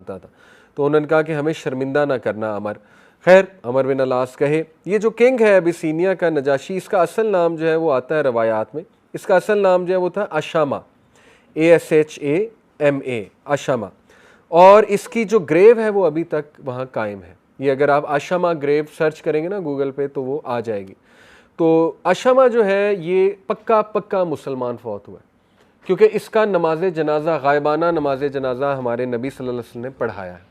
करता था। तो उन्होंने कहा कि हमें शर्मिंदा ना करना अमर। खैर, अमर बिन अलास कहे, ये जो किंग है अबिसीनिया का नजाशी, इसका असल नाम जो है वो आता है रवायात में, इसका असल नाम जो है वो था अशामा, ASHAMA, अशामा। और इसकी जो ग्रेव है वो अभी तक वहाँ कायम है। ये अगर आप अशामा ग्रेव सर्च करेंगे ना गूगल पे तो वो आ जाएगी। तो अशामा जो है ये पक्का मुसलमान फौत हुआ है, क्योंकि इसका नमाज जनाजा, गायबाना नमाज जनाजा हमारे नबी सल्लल्लाहु अलैहि वसल्लम ने पढ़ाया है।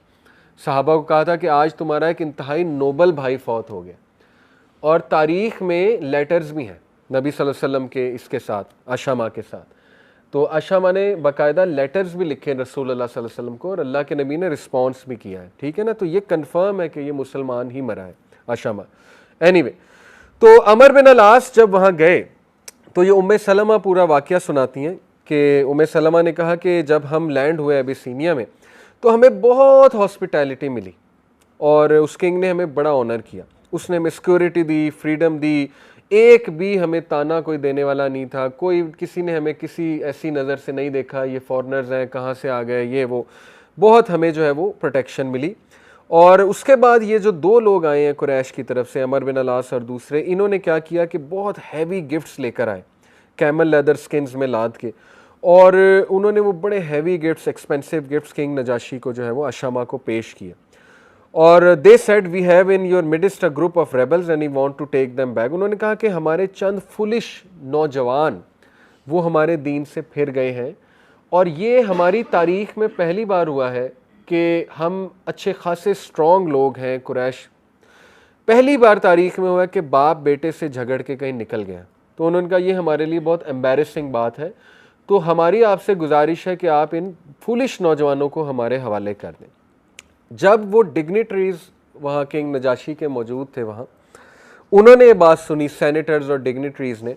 सहाबा को कहा था कि आज तुम्हारा एक इंतहाई नोबल भाई फौत हो गया। और तारीख़ में लेटर्स भी हैं नबी सल्लल्लाहु अलैहि वसल्लम के इसके साथ, अशामा के साथ। तो अशामा ने बाकायदा लेटर्स भी लिखे रसूलुल्लाह सल्लल्लाहु अलैहि वसल्लम को, और अल्लाह के नबी ने रिस्पॉन्स भी किया है, ठीक है ना। तो ये कन्फर्म है कि ये मुसलमान ही मरा है अशामा। एनीवे, तो अमर बिन अलास जब वहाँ गए तो ये उम्मे सलमा पूरा वाक़या सुनाती हैं कि उम्मे सलमा ने कहा कि जब हम लैंड हुए अबिसीनिया में तो हमें बहुत हॉस्पिटैलिटी मिली और उस किंग ने हमें बड़ा ऑनर किया। उसने हमें सिक्योरिटी दी, फ्रीडम दी, एक भी हमें ताना कोई देने वाला नहीं था, कोई किसी ने हमें किसी ऐसी नज़र से नहीं देखा ये फॉरेनर्स हैं, कहाँ से आ गए ये वो, बहुत हमें जो है वो प्रोटेक्शन मिली। और उसके बाद ये जो दो लोग आए हैं कुरैश की तरफ से, अमर बिन अलास और दूसरे, इन्होंने क्या किया कि बहुत हैवी गिफ्ट्स लेकर आए, कैमल लेदर स्किन्स में लाद के, और उन्होंने वो बड़े heavy gifts, expensive gifts king Najashi को जो है वो अशामा को पेश किए। और they said we have in your midst a group of rebels and we want to take them back. उन्होंने कहा कि हमारे चंद फुलिश नौजवान वो हमारे दीन से फिर गए हैं, और ये हमारी तारीख में पहली बार हुआ है कि हम अच्छे खासे स्ट्रॉन्ग लोग हैं कुरैश, पहली बार तारीख में हुआ है कि बाप बेटे से झगड़ के कहीं निकल गया। तो उन्होंने कहा ये हमारे लिए बहुत एम्बैरेसिंग बात है, तो हमारी आपसे गुजारिश है कि आप इन फुलिश नौजवानों को हमारे हवाले कर दें। जब वो डिग्निटरीज वहाँ किंग नजाशी के मौजूद थे वहाँ, उन्होंने ये बात सुनी, सेनेटर्स और डिग्निटरीज ने,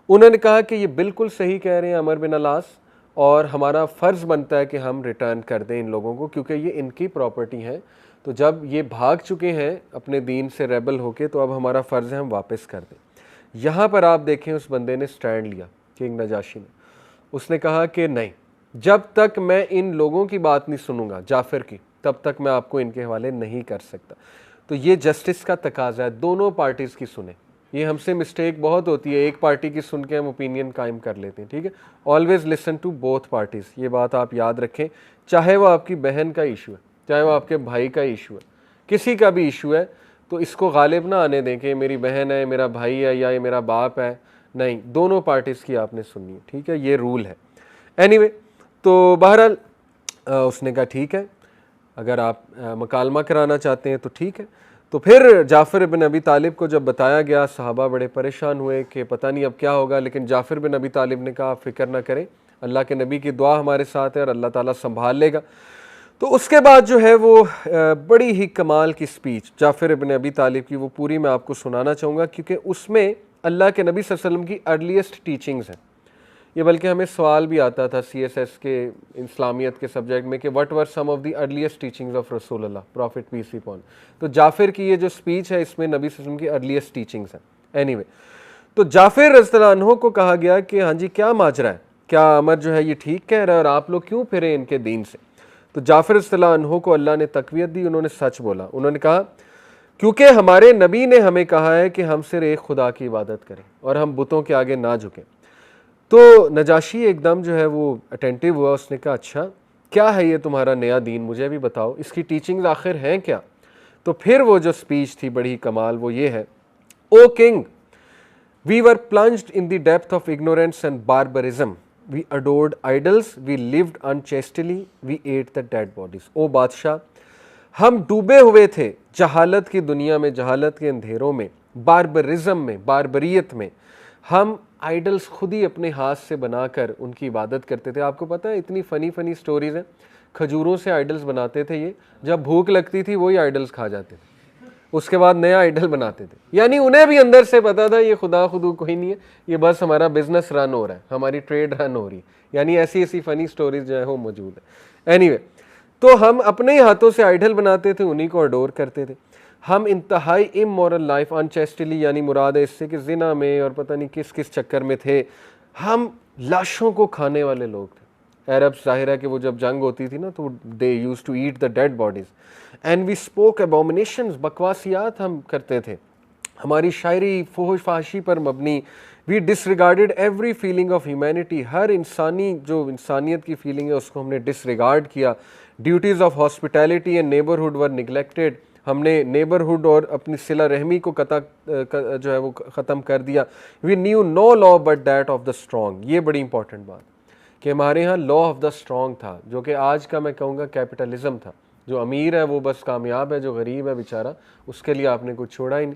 उन्होंने कहा कि ये बिल्कुल सही कह रहे हैं अमर बिन अलास, और हमारा फ़र्ज़ बनता है कि हम रिटर्न कर दें इन लोगों को, क्योंकि ये इनकी प्रॉपर्टी है। तो जब ये भाग चुके हैं अपने दीन से रेबल होके, तो अब हमारा फ़र्ज़ है हम वापस कर दें। यहाँ पर आप देखें उस बंदे ने स्टैंड लिया, किंग नजाशी ने। उसने कहा कि नहीं, जब तक मैं इन लोगों की बात नहीं सुनूंगा जाफ़िर की, तब तक मैं आपको इनके हवाले नहीं कर सकता। तो ये जस्टिस का तकाजा है, दोनों पार्टीज़ की सुने। ये हमसे मिस्टेक बहुत होती है, एक पार्टी की सुन के हम ओपिनियन कायम कर लेते हैं, ठीक है। Always listen to both parties, ये बात आप याद रखें। चाहे वो आपकी बहन का इशू है, चाहे वो आपके भाई का इशू है, किसी का भी इशू है, तो इसको गालिब ना आने दें कि मेरी बहन है, मेरा भाई है या ये मेरा बाप है। नहीं, दोनों पार्टीज़ की आपने सुननी है, ठीक है, ये रूल है। एनीवे, तो बहरहाल उसने कहा ठीक है, अगर आप मकालमा कराना चाहते हैं तो ठीक है। तो फिर जाफ़िर बिन अबी तालिब को जब बताया गया, सहाबा बड़े परेशान हुए कि पता नहीं अब क्या होगा, लेकिन जाफ़िर बिन अबी तालिब ने कहा आप फ़िक्र ना करें, अल्लाह के नबी की दुआ हमारे साथ है और अल्लाह ताला संभाल लेगा। तो उसके बाद जो है वो बड़ी ही कमाल की स्पीच जाफ़िर बिन अबी तालिब की, वो पूरी मैं आपको सुनाना चाहूँगा, क्योंकि उसमें अल्लाह के नबी सल्लल्लाहु अलैहि वसल्लम की अर्लीस्ट टीचिंग्स हैं। ये बल्कि हमें सवाल भी आता था CSS के इस्लामियत के सब्जेक्ट में कि what were some of the earliest teachings of रसूलुल्लाह प्रॉफिट पीस बी अपॉन। तो जाफ़िर की ये जो स्पीच है इसमें नबी सल्लल्लाहु अलैहि वसल्लम की अर्लीस्ट टीचिंग्स हैं। एनीवे, तो जाफ़िर रज़ियल्लाहु अन्हु को कहा गया कि हाँ जी क्या माजरा है, क्या अमर जो है ये ठीक कह रहा है और आप लोग क्यों फिरे इनके दीन से। तो जाफ़िर रज़ियल्लाहु अन्हु को अल्लाह ने तक़वियत दी, उन्होंने सच बोला। उन्होंने कहा क्योंकि हमारे नबी ने हमें कहा है कि हम सिर्फ एक खुदा की इबादत करें और हम बुतों के आगे ना झुकें। तो नजाशी एकदम जो है वो अटेंटिव हुआ, उसने कहा अच्छा क्या है ये तुम्हारा नया दीन, मुझे भी बताओ, इसकी टीचिंग्स आखिर हैं क्या। तो फिर वो जो स्पीच थी बड़ी कमाल, वो ये है, O king, we were plunged in the depth of ignorance and barbarism, we adored idols, we lived unchastely, we ate the dead bodies. ओ बादशाह, हम डूबे हुए थे जहालत की दुनिया में, जहालत के अंधेरों में, बारबरिज्म में, बारबरियत में। हम आइडल्स खुद ही अपने हाथ से बनाकर उनकी इबादत करते थे। आपको पता है इतनी फ़नी स्टोरीज़ हैं, खजूरों से आइडल्स बनाते थे ये, जब भूख लगती थी वही आइडल्स खा जाते थे, उसके बाद नया आइडल बनाते थे। यानी उन्हें भी अंदर से पता था ये खुदा खुदू कोई नहीं है, ये बस हमारा बिजनेस रन हो रहा है, हमारी ट्रेड रन हो रही है। यानी ऐसी ऐसी फ़नी स्टोरीज जो है वो मौजूद है। एनीवे, तो हम अपने ही हाथों से आइडल बनाते थे, उन्हीं को अडोर करते थे। हम इंतहाई इमोरल लाइफ, अनचेस्टली यानी मुराद है इससे कि जिना में और पता नहीं किस किस चक्कर में थे। हम लाशों को खाने वाले लोग थे। अरब्स, ज़ाहिर है कि वो जब जंग होती थी ना तो they use to eat the dead bodies and we spoke abominations, बकवासियात हम करते थे, हमारी शायरी फोहश फाहशी पर मबनी। We disregarded every feeling of humanity, हर इंसानी जो इंसानियत की फीलिंग है उसको हमने डिसरिगार्ड किया। Duties of hospitality and neighbourhood were neglected, हमने नेबरहुड और अपनी सिला रहमी को जो है वो ख़त्म कर दिया। We knew no law but that of the strong, ये बड़ी इंपॉर्टेंट बात कि हमारे यहाँ लॉ ऑफ द स्ट्रॉन्ग था, जो कि आज का मैं कहूँगा कैपिटलिज्म था। जो अमीर है वो बस कामयाब है, जो गरीब है बेचारा उसके लिए आपने कुछ छोड़ा ही नहीं।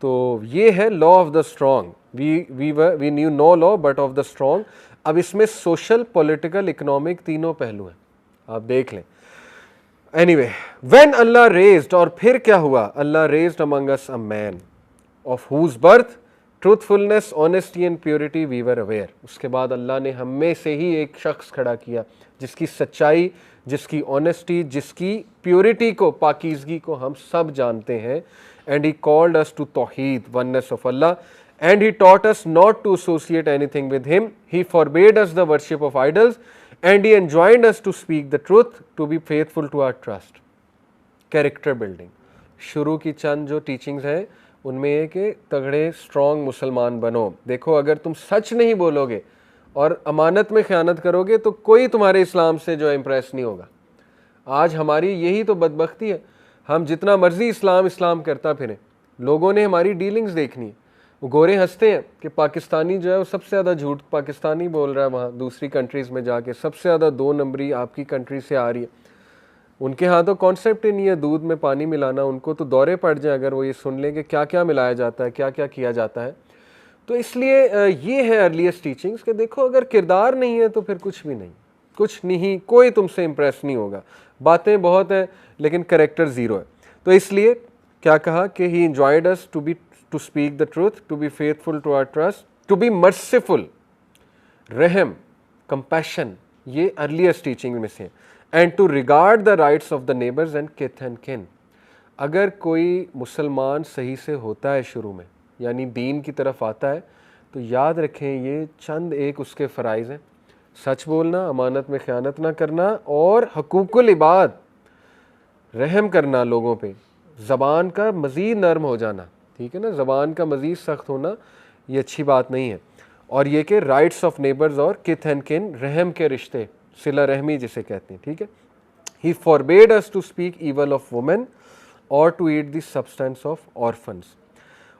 तो ये है law of the strong, we knew no law but of the strong. अब इसमें सोशल, पॉलिटिकल, इकोनॉमिक तीनों पहलू हैं, आप देख लें। एनीवे, व्हेन अल्लाह रेज्ड, और फिर क्या हुआ, अल्लाह raised among us a man of whose birth truthfulness, honesty and purity we were aware. उसके बाद अल्लाह ने हम में से ही एक शख्स खड़ा किया जिसकी सच्चाई, जिसकी ऑनेस्टी, जिसकी प्योरिटी को, पाकीज़गी को हम सब जानते हैं। And he called us to तौहीद, वननेस ऑफ अल्लाह, and he taught us not to associate anything with him, he forbade us the worship of idols and he enjoined us to speak the truth, to be faithful to our trust. Character building, शुरू की चंद जो teachings हैं उनमें है कि तगड़े strong मुसलमान बनो। देखो, अगर तुम सच नहीं बोलोगे और अमानत में ख़यानत करोगे तो कोई तुम्हारे इस्लाम से जो है इम्प्रेस नहीं होगा। आज हमारी यही तो बदबख्ती है, हम जितना मर्जी इस्लाम इस्लाम करता फिरें, लोगों ने हमारी डीलिंग्स देखनी है। वो गोरे हंसते हैं कि पाकिस्तानी जो है वो सबसे ज़्यादा झूठ पाकिस्तानी बोल रहा है, वहाँ दूसरी कंट्रीज़ में जाके सबसे ज़्यादा 2 नंबरी आपकी कंट्री से आ रही है। उनके यहाँ तो कॉन्सेप्ट ही नहीं है दूध में पानी मिलाना, उनको तो दौरे पड़ जाए अगर वो ये सुन लें कि क्या क्या मिलाया जाता है, क्या क्या किया जाता है। तो इसलिए ये है अर्लीस्ट टीचिंग्स कि देखो, अगर किरदार नहीं है तो फिर कुछ भी नहीं, कुछ नहीं, कोई तुमसे इम्प्रेस नहीं होगा। बातें बहुत हैं लेकिन करेक्टर ज़ीरो है। तो इसलिए क्या कहा कि he enjoyed us to speak the truth, to be faithful to our trust, to be merciful, रहम, कंपैशन, ये अर्लीस्ट टीचिंग में से, and to regard the rights of the neighbours and kith and kin. अगर कोई मुसलमान सही से होता है शुरू में, यानी दीन की तरफ आता है, तो याद रखें ये चंद एक उसके फ़राइज़ हैं, सच बोलना, अमानत में ख़यानत ना करना और हकूकुल इबाद, रहम करना लोगों पे, ज़बान का मज़ीद नर्म हो जाना, ठीक है ना, ज़बान का मज़ीद सख्त होना ये अच्छी बात नहीं है। और ये कि राइट्स ऑफ नेबर्स और किथ एंड किन, रहम के रिश्ते, सिला रहमी जिसे कहते हैं, ठीक है। He forbade us to speak evil of women और to eat the substance of orphans,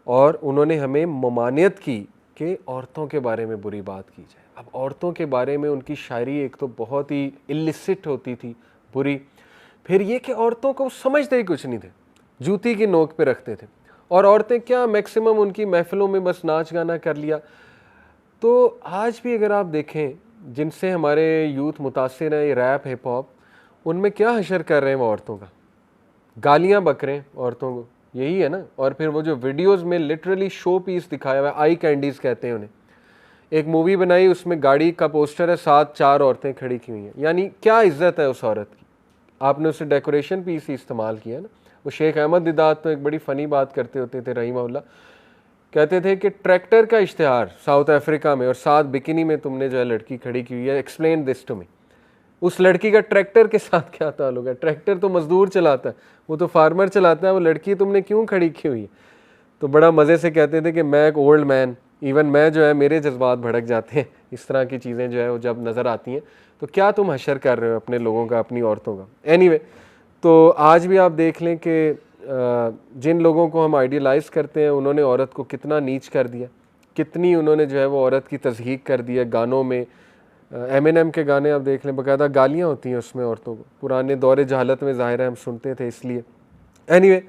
और उन्होंने हमें ममानियत की कि औरतों के बारे में बुरी बात की जाए। अब औरतों के बारे में उनकी शायरी एक तो बहुत ही इलिसिट होती थी, बुरी, फिर ये कि औरतों को समझते ही कुछ नहीं थे, जूती की नोक पे रखते थे, और औरतें क्या मैक्सिमम उनकी महफिलों में बस नाच गाना कर लिया। तो आज भी अगर आप देखें जिनसे हमारे यूथ मुतासिर हैं, ये रैप हिप हॉप, उनमें क्या हशर कर रहे हैं वो औरतों का, गालियां बक रहे हैं औरतों को, यही है ना। और फिर वो जो वीडियोस में लिटरली शो पीस दिखाया हुआ है, आई कैंडीज़ कहते हैं उन्हें। एक मूवी बनाई, उसमें गाड़ी का पोस्टर है, साथ 4 औरतें खड़ी की हुई हैं, यानी क्या इज्जत है उस औरत की, आपने उसे डेकोरेशन पीस ही इस्तेमाल किया ना। वो शेख अहमद दिदात तो एक बड़ी फ़नी बात करते होते थे रहीमहुल्लाह, कहते थे कि ट्रैक्टर का इश्तिहार साउथ अफ्रीका में और साथ बिकिनी में तुमने जो है लड़की खड़ी की हुई है, एक्सप्लेन दिस टू मी। उस लड़की का ट्रैक्टर के साथ क्या ताल्लुक है? ट्रैक्टर तो मजदूर चलाता है, वो तो फार्मर चलाता है, वो लड़की तुमने क्यों खड़ी की हुई है? तो बड़ा मज़े से कहते थे कि मैं एक ओल्ड मैन, इवन मैं जो है मेरे जज्बात भड़क जाते हैं इस तरह की चीज़ें जो है वो जब नज़र आती हैं। तो क्या तुम हशर कर रहे हो अपने लोगों का, अपनी औरतों का? एनीवे, तो आज भी आप देख लें कि जिन लोगों को हम आइडियलाइज़ करते हैं उन्होंने औरत को कितना नीच कर दिया, कितनी उन्होंने जो है वो औरत की तज़हीक कर दिया गानों में। एमिनेम के गाने आप देख लें, बाकायदा गालियाँ होती हैं उसमें औरतों को, पुराने दौरे जहालत में ज़ाहिर है हम सुनते थे इसलिए। एनीवे,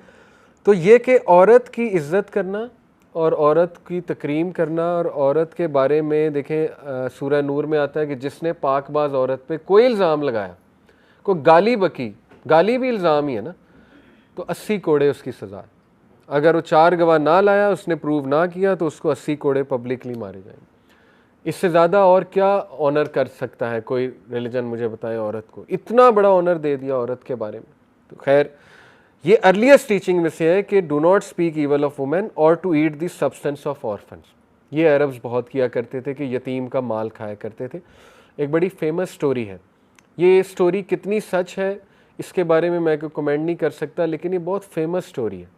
तो ये कि औरत की इज़्ज़त करना और औरत की तकरीम करना, और औरत के बारे में देखें सूरह नूर में आता है कि जिसने पाकबाज औरत पे कोई इल्ज़ाम लगाया, कोई गाली बकी, गाली भी इल्ज़ाम ही है ना, तो 80 कोड़े उसकी सज़ा है। अगर वो 4 गवाह ना लाया, उसने प्रूव ना किया, तो उसको 80 कोड़े पब्लिकली मारे जाएंगे। इससे ज़्यादा और क्या ऑनर कर सकता है कोई रिलीजन, मुझे बताएं। औरत को इतना बड़ा ऑनर दे दिया औरत के बारे में। तो खैर, ये अर्लीस्ट टीचिंग में से है कि do not speak evil of women और to eat the substance of orphans. ये अरब्स बहुत किया करते थे कि यतीम का माल खाया करते थे। एक बड़ी फेमस स्टोरी है। ये स्टोरी कितनी सच है इसके बारे में मैं कोई कमेंट नहीं कर सकता, लेकिन ये बहुत फेमस स्टोरी है।